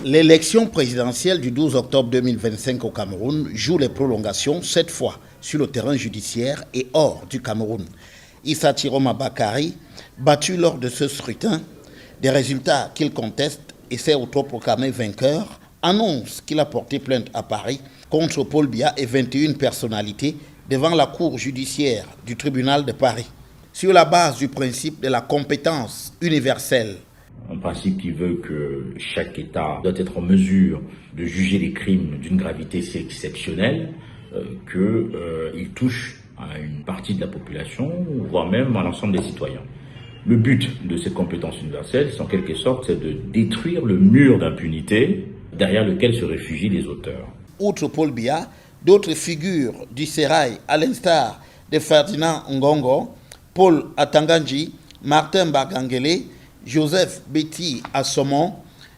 L'élection présidentielle du 12 octobre 2025 au Cameroun joue les prolongations, cette fois sur le terrain judiciaire et hors du Cameroun. Issa Chiroma Bakary, battu lors de ce scrutin, des résultats qu'il conteste et s'est autoproclamé vainqueur, annonce qu'il a porté plainte à Paris contre Paul Biya et 21 personnalités devant la cour judiciaire du tribunal de Paris, sur la base du principe de la compétence universelle. Un principe qui veut que chaque État doit être en mesure de juger les crimes d'une gravité si exceptionnelle qu'il touche à une partie de la population, voire même à l'ensemble des citoyens. Le but de cette compétence universelle, c'est en quelque sorte, c'est de détruire le mur d'impunité derrière lequel se réfugient les auteurs. Outre Paul Biya, d'autres figures du sérail, à l'instar de Ferdinand Ngongo, Paul Atanganji, Martin Bagangele, Joseph Betty Assomon,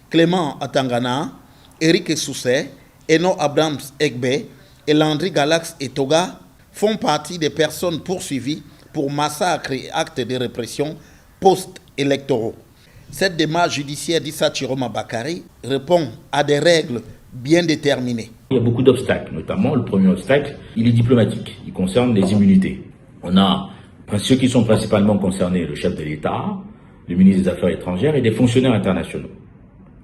Clément Atangana, Eric Soussé, Eno Abrams Egbe et Landry Galax Etoga font partie des personnes poursuivies pour massacres et actes de répression post-électoraux. Cette démarche judiciaire d'Issa Chiroma Bakary répond à des règles bien déterminées. Il y a beaucoup d'obstacles, notamment le premier obstacle, il est diplomatique, il concerne les immunités. On a ceux qui sont principalement concernés, le chef de l'État, le ministre des Affaires étrangères et des fonctionnaires internationaux.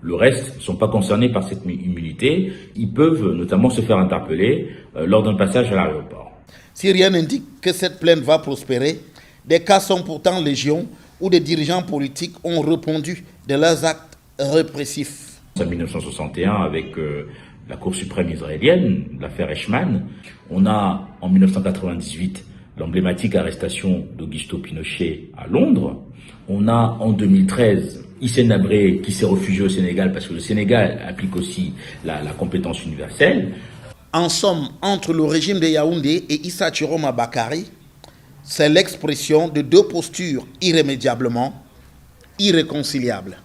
Le reste ne sont pas concernés par cette immunité. Ils peuvent notamment se faire interpeller lors d'un passage à l'aéroport. Si rien n'indique que cette plainte va prospérer, des cas sont pourtant légion où des dirigeants politiques ont répondu de leurs actes répressifs. En 1961, avec la Cour suprême israélienne, l'affaire Eichmann, on a en 1998 l'emblématique arrestation d'Augusto Pinochet à Londres. On a en 2013 Hissène Habré qui s'est réfugié au Sénégal parce que le Sénégal applique aussi la compétence universelle. En somme, entre le régime de Yaoundé et Issa Chiroma Bakary, c'est l'expression de deux postures irrémédiablement irréconciliables.